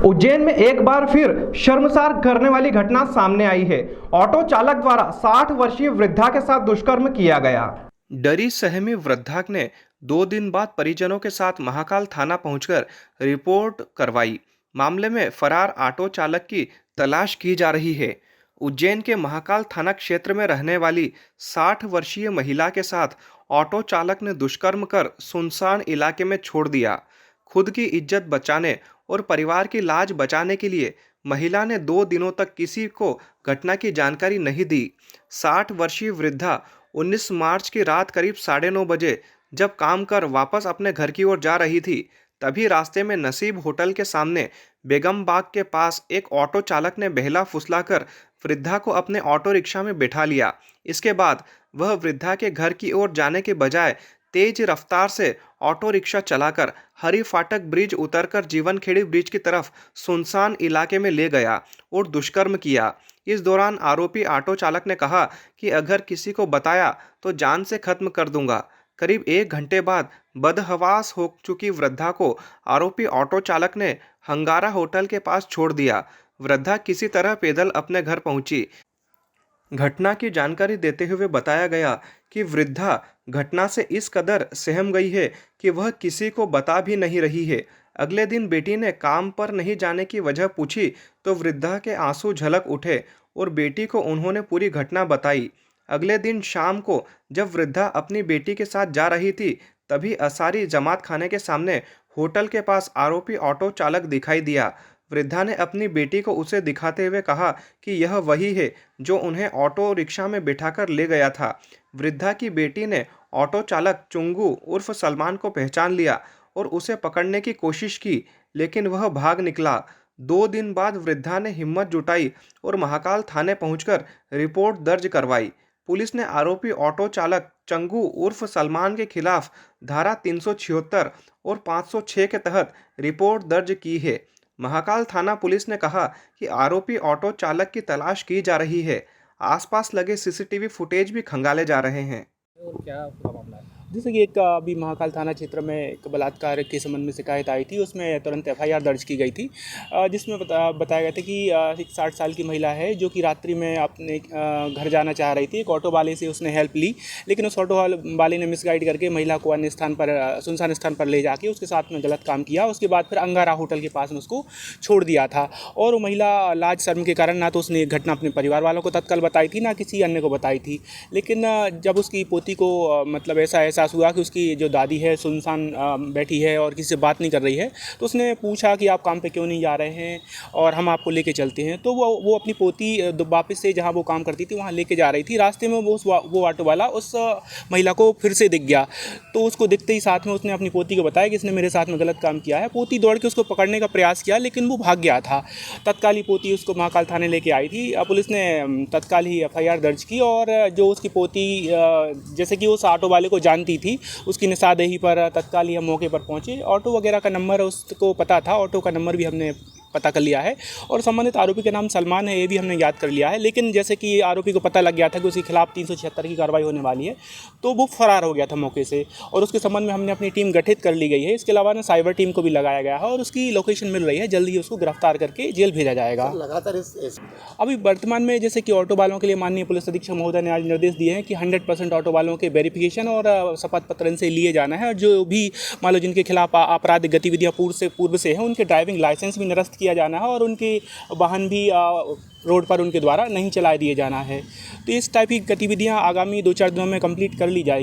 उज्जैन में एक बार फिर शर्मसार करने वाली घटना सामने आई है। ऑटो चालक द्वारा 60 वर्षीय वृद्धा के साथ दुष्कर्म किया गया। डरी सहमी वृद्धा ने 2 दिन बाद परिजनों के साथ महाकाल थाना पहुंचकर रिपोर्ट करवाई। मामले में फरार ऑटो चालक की तलाश की जा रही है। उज्जैन के महाकाल थाना क्षेत्र में रहने वाली 60 वर्षीय महिला के साथ ऑटो चालक ने दुष्कर्म कर सुनसान इलाके में छोड़ दिया। खुद की इज्जत बचाने और परिवार की लाज बचाने के लिए महिला ने 2 दिनों तक किसी को घटना की जानकारी नहीं दी। 60 वर्षीय वृद्धा 19 मार्च की रात करीब 9:30 बजे जब काम कर वापस अपने घर की ओर जा रही थी, तभी रास्ते में नसीब होटल के सामने बेगम बाग के पास एक ऑटो चालक ने बहला फुसलाकर वृद्धा को अपने ऑटो रिक्शा में बैठा लिया। इसके बाद वह वृद्धा के घर की ओर जाने के बजाय तेज रफ्तार से ऑटो रिक्शा चलाकर हरी फाटक ब्रिज उतरकर जीवनखेड़ी ब्रिज की तरफ सुनसान इलाके में ले गया और दुष्कर्म किया। इस दौरान आरोपी ऑटो चालक ने कहा कि अगर किसी को बताया तो जान से खत्म कर दूंगा। करीब 1 घंटे बाद बदहवास हो चुकी वृद्धा को आरोपी ऑटो चालक ने हंगारा होटल के पास छोड़ दिया। वृद्धा किसी तरह पैदल अपने घर पहुंची। घटना की जानकारी देते हुए बताया गया कि वृद्धा घटना से इस कदर सहम गई है कि वह किसी को बता भी नहीं रही है। अगले दिन बेटी ने काम पर नहीं जाने की वजह पूछी तो वृद्धा के आंसू झलक उठे और बेटी को उन्होंने पूरी घटना बताई। अगले दिन शाम को जब वृद्धा अपनी बेटी के साथ जा रही थी, तभी असारी जमात खाने के सामने होटल के पास आरोपी ऑटो चालक दिखाई दिया। वृद्धा ने अपनी बेटी को उसे दिखाते हुए कहा कि यह वही है जो उन्हें ऑटो रिक्शा में बिठाकर ले गया था। वृद्धा की बेटी ने ऑटो चालक चुंगू उर्फ सलमान को पहचान लिया और उसे पकड़ने की कोशिश की, लेकिन वह भाग निकला। 2 दिन बाद वृद्धा ने हिम्मत जुटाई और महाकाल थाने पहुंचकर रिपोर्ट दर्ज करवाई। पुलिस ने आरोपी ऑटो चालक चंगू उर्फ सलमान के खिलाफ धारा 376 और 506 के तहत रिपोर्ट दर्ज की है। महाकाल थाना पुलिस ने कहा कि आरोपी ऑटो चालक की तलाश की जा रही है। आसपास लगे सीसीटीवी फुटेज भी खंगाले जा रहे हैं। और क्या पूरा मामला है? जैसे कि एक अभी महाकाल थाना क्षेत्र में एक बलात्कार के संबंध में शिकायत आई थी, उसमें तुरंत एफआईआर दर्ज की गई थी, जिसमें बताया गया था कि एक 60 साल की महिला है जो कि रात्रि में अपने घर जाना चाह रही थी। एक ऑटो वाले से उसने हेल्प ली, लेकिन उस ऑटो वाले ने मिसगाइड करके महिला को अन्य स्थान पर, सुनसान स्थान पर ले जाके उसके साथ में गलत काम किया। उसके बाद फिर अंगारा होटल के पास में उसको छोड़ दिया था और वो महिला लाज शर्म के कारण ना तो उसने घटना अपने परिवार वालों को तत्काल बताई थी, ना किसी अन्य को बताई थी। लेकिन जब उसकी पोती को मतलब ऐसा एहसास हुआ कि उसकी जो दादी है सुनसान बैठी है और किसी से बात नहीं कर रही है, तो उसने पूछा कि आप काम पे क्यों नहीं जा रहे हैं और हम आपको लेके चलते हैं। तो वो अपनी पोती वापस से जहाँ वो काम करती थी वहाँ लेके जा रही थी। रास्ते में वो ऑटो वाला उस महिला को फिर से दिख गया, तो उसको दिखते ही साथ में उसने अपनी पोती को बताया कि इसने मेरे साथ में गलत काम किया है। पोती दौड़ के उसको पकड़ने का प्रयास किया, लेकिन वो भाग गया था। तत्काल ही पोती उसको महाकाल थाने लेके आई थी। पुलिस ने तत्काल ही एफआईआर दर्ज की और जो उसकी पोती जैसे कि उस ऑटो वाले को जानती थी, उसकी निशानदेही पर तत्काल ही हम मौके पर पहुंचे। ऑटो वगैरह का नंबर उसको पता था, ऑटो का नंबर भी हमने पता कर लिया है और संबंधित आरोपी का नाम सलमान है, ये भी हमने याद कर लिया है। लेकिन जैसे कि आरोपी को पता लग गया था कि उसके खिलाफ 376 की कार्रवाई होने वाली है, तो वो फरार हो गया था मौके से और उसके संबंध में हमने अपनी टीम गठित कर ली गई है। इसके अलावा साइबर टीम को भी लगाया गया है और उसकी लोकेशन मिल रही है। जल्दी ही उसको गिरफ्तार करके जेल भेजा जाएगा। लगातार अभी वर्तमान में जैसे कि ऑटो वालों के लिए माननीय पुलिस अधीक्षक महोदय ने आज निर्देश दिए हैं कि 100% ऑटो वालों के वेरिफिकेशन और शपथ पत्र इनसे लिए जाना है और जो भी मान लो जिनके खिलाफ आपराधिक गतिविधियां पूर्व से हैं, उनके ड्राइविंग लाइसेंस भी निरस्त किया जाना है और उनके वाहन भी रोड पर उनके द्वारा नहीं चला दिए जाना है। तो इस टाइप की गतिविधियां आगामी 2-4 दिनों में कंप्लीट कर ली जाएंगी।